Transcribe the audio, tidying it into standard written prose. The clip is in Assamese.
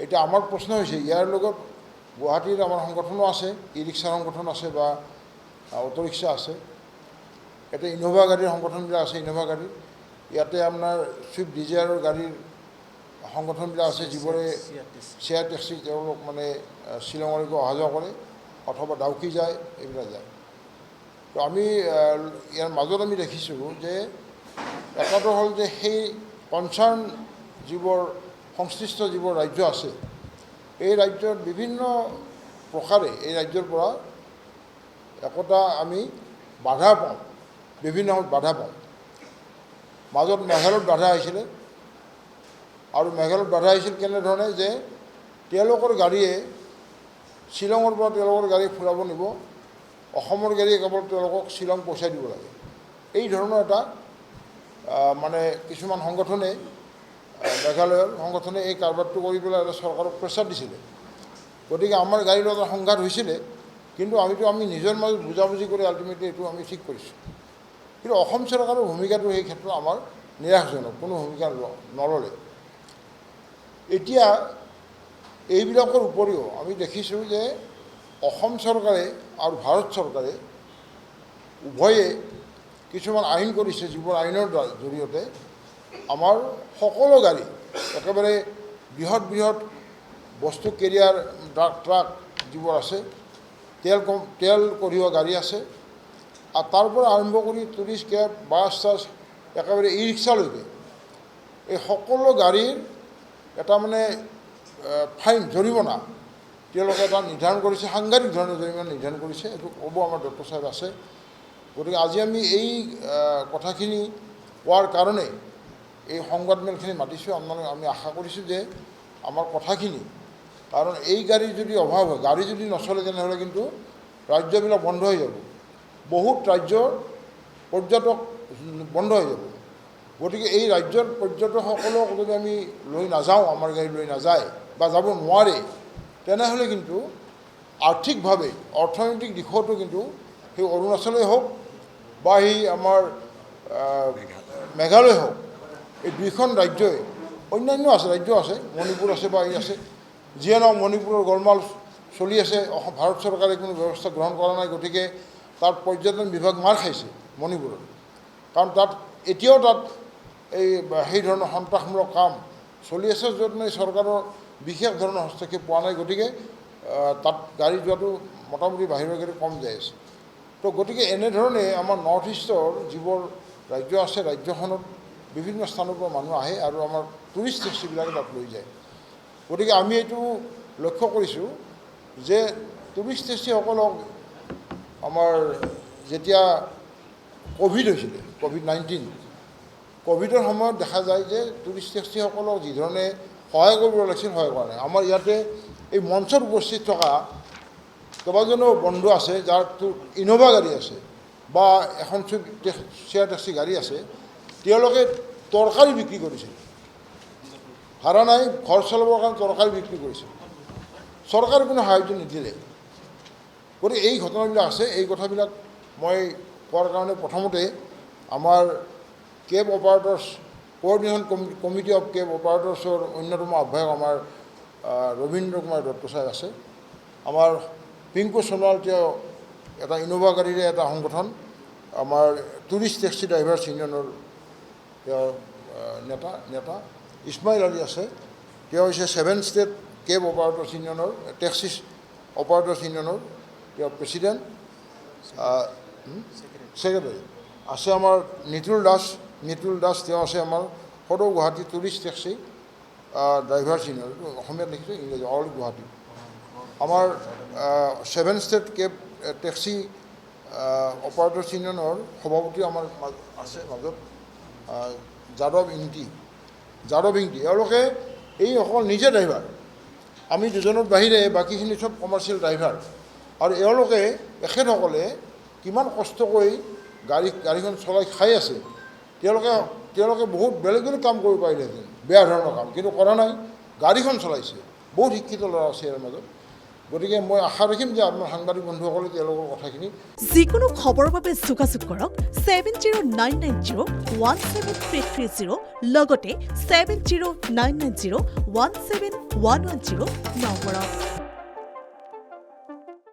এটা আমাৰ প্ৰশ্ন হয়েছে ইয়াৰ লগত গুৱাহাটীৰ আমাৰ সংগঠনও আছে, ই ৰিক্সা সংগঠন আছে বা অটো ৰিক্সা আছে, এটা ইনোভা গাড়ীৰ সংগঠনবিলাক আছে, ইনোভা গাড়ী ইয়াতে আপোনাৰ সুইফ্ট ডিজায়াৰৰ গাড়ীৰ সংগঠনবিলাক আছে যিবোৰে শেয়াৰ টেক্সি তেওঁলোক মানে শ্বিলঙলৈকে অহা যোৱা কৰে অথবা ডাউকি যায়, এইবিলাক যায়। তো আমি ইয়াৰ মাজত আমি দেখিছোঁ যে এটাটো হ'ল যে সেই কনচাৰ্ণ যিবোৰ সংশ্লিষ্ট যিবোৰ ৰাজ্য আছে, এই ৰাজ্যৰ বিভিন্ন প্ৰকাৰে এই ৰাজ্যৰ পৰা একোটা আমি বাধা পাওঁ, বিভিন্ন বাধা পাওঁ। মাজত মেঘালয়ত বাধা আহিছিলে, আৰু মেঘালয়ত বাধা আহিছিল কেনেধৰণে যে তেওঁলোকৰ গাড়ীয়ে শ্বিলঙৰ পৰা তেওঁলোকৰ গাড়ী ফুৰাব নিব, অসমৰ গাড়ীয়ে কেৱল তেওঁলোকক শ্বিলং পইচা দিব লাগে। এই ধৰণৰ এটা মানে কিছুমান সংগঠনে মেঘালয়ৰ সংগঠনে এই কাৰবাৰটো কৰি পেলাই এটা চৰকাৰক প্ৰেছাৰ দিছিলে। গতিকে আমাৰ গাড়ীৰ লগত সংঘাত হৈছিলে, কিন্তু আমি নিজৰ মাজত বুজাবুজি কৰি আল্টিমেটলি এইটো আমি ঠিক কৰিছোঁ। কিন্তু অসম চৰকাৰৰ ভূমিকাটো এই ক্ষেত্ৰত আমাৰ নিৰাশজনক, কোনো ভূমিকা নল'লে। এতিয়া এইবিলাকৰ উপৰিও আমি দেখিছোঁ যে অসম চৰকাৰে আৰু ভাৰত চৰকাৰে উভয়ে কিছুমান আইন কৰিছে, যিবোৰ আইনৰ জৰিয়তে আমাৰ সকলো গাড়ী একেবাৰে বৃহৎ বৃহৎ বস্তু কেৰিয়াৰ ট্ৰাক যিবোৰ আছে, তেল কঢ়িওৱা গাড়ী আছে, আৰু তাৰ পৰা আৰম্ভ কৰি টুৰিষ্ট কেব, বাছ চাছ, একেবাৰে ই ৰিক্সালৈকে এই সকলো গাড়ীৰ এটা মানে ফাইন জৰিমনা তেওঁলোকে এটা নিৰ্ধাৰণ কৰিছে, সাংঘাতিক ধৰণে জৰিমনা নিৰ্ধাৰণ কৰিছে। এইটো ক'ব আমাৰ ডক্টৰ চাহেব আছে। গতিকে আজি আমি এই কথাখিনি কোৱাৰ কাৰণে এই সংবাদমেলখিনি মাতিছোঁ। আমি আশা কৰিছোঁ যে আমাৰ কথাখিনি, কাৰণ এই গাড়ীৰ যদি অভাৱ হয়, গাড়ী যদি নচলে, তেনেহ'লে কিন্তু ৰাজ্যবিলাক বন্ধ হৈ যাব, বহুত ৰাজ্যৰ পৰ্যটক বন্ধ হৈ যাব। গতিকে এই ৰাজ্যৰ পৰ্যটকসকলক যদি আমি লৈ নাযাওঁ, আমাৰ গাড়ী লৈ নাযায় বা যাব নোৱাৰে, তেনেহ'লে কিন্তু আৰ্থিকভাৱে অৰ্থনৈতিক দিশতো কিন্তু সেই অৰুণাচলেই হওক বা সেই আমাৰ মেঘালয় হওক, এই দুইখন ৰাজ্যই, অন্যান্য আছে ৰাজ্য আছে, মণিপুৰ আছে বা এই আছে, যিয়ে নহওক মণিপুৰৰ গোলমাল চলি আছে, ভাৰত চৰকাৰে কোনো ব্যৱস্থা গ্ৰহণ কৰা নাই। গতিকে তাত পৰ্যটন বিভাগ মাৰ খাইছে মণিপুৰত, কাৰণ তাত এতিয়াও তাত এই সেই ধৰণৰ সন্ত্ৰাসমূলক কাম চলি আছে, য'ত মানে চৰকাৰৰ বিশেষ ধৰণৰ হস্তক্ষেপ পোৱা নাই। গতিকে তাত গাড়ী যোৱাটো মোটামুটি বাহিৰৰ গাড়ী কম যাই আছে। তো গতিকে এনেধৰণে আমাৰ নৰ্থ ইষ্টৰ যিবোৰ ৰাজ্য আছে, ৰাজ্যখনত বিভিন্ন স্থানৰ পৰা মানুহ আহে আৰু আমাৰ টুৰিষ্ট টেক্সিবিলাকে তাত লৈ যায়। গতিকে আমি এইটো লক্ষ্য কৰিছোঁ যে টুৰিষ্ট টেক্সিসকলক আমাৰ যেতিয়া ক'ভিড হৈছিলে, COVID-19 ক'ভিডৰ সময়ত দেখা যায় যে টুৰিষ্ট টেক্সিসকলক যিধৰণে সহায় কৰিব লাগিছিল, সহায় কৰা নাই। আমাৰ ইয়াতে এই মঞ্চত উপস্থিত থকা কেইবাজনো বন্ধু আছে, যাৰ ইনোভা গাড়ী আছে বা এখন শ্বেয়াৰ টেক্সি গাড়ী আছে, তেওঁলোকে তৰকাৰী বিক্ৰী কৰিছিল, ভাড়া নাই, ঘৰ চলাবৰ কাৰণে তৰকাৰী বিক্ৰী কৰিছিল, চৰকাৰে কোনো সাহায্য নিদিলে। গতিকে এই ঘটনাবিলাক আছে। এই কথাবিলাক মই কোৱাৰ কাৰণে প্ৰথমতে আমাৰ cable operators coordination committee of cable অপাৰেটৰ্ছৰ অন্যতম আহ্বায়ক আমাৰ ৰবীন্দ্ৰ কুমাৰ দত্ত চাহেব আছে, আমাৰ পিংকু সোণোৱাল, তেওঁ এটা ইনোভা গাড়ীৰে এটা সংগঠন, আমাৰ টুৰিষ্ট টেক্সি ড্ৰাইভাৰ্ছ ইউনিয়নৰ তেওঁ নেতা ইছমাইল আলী আছে, তেওঁ হৈছে 7 ষ্টেট কেব অপাৰেটৰ্ছ ইউনিয়নৰ, টেক্সি অপাৰেটৰ্ছ ইউনিয়নৰ তেওঁ প্ৰেচিডেণ্ট, ছেক্ৰেটাৰী আছে। আমাৰ নিতুল দাস, তেওঁ আছে আমাৰ সদৌ Guwahati tourist taxi drivers union, অসমীয়াত লিখিছোঁ, ইংৰাজী অল গুৱাহাটী। আমাৰ 7 ষ্টেট কেব টেক্সি অপাৰেটৰ্ছ ইউনিয়নৰ সভাপতি আমাৰ আছে মাজত যাদৱ ইংটি, এওঁলোকে এই অকল নিজে ড্ৰাইভাৰ, আমি দুজনৰ বাহিৰে বাকীখিনি চব কমাৰ্চিয়েল ড্ৰাইভাৰ। আৰু এওঁলোকে এখেতসকলে কিমান কষ্ট কৰি গাড়ীখন চলাই খাই আছে। তেওঁলোকে বহুত বেলেগ কাম কৰিব পাৰিলেহেঁতেন, বেয়া ধৰণৰ কাম, কিন্তু কৰা নাই, গাড়ীখন চলাইছে। বহুত শিক্ষিত ল'ৰা আছে ইয়াৰ মাজত, গতিকে মই আশা ৰাখিম যে আপোনাৰ সাংবাদিক বন্ধুসকলে তেওঁলোকৰ কথাখিনি যিকোনো খবৰৰ বাবে যোগাযোগ কৰক 7099017330 লগতে 7099017110 নম্বৰত।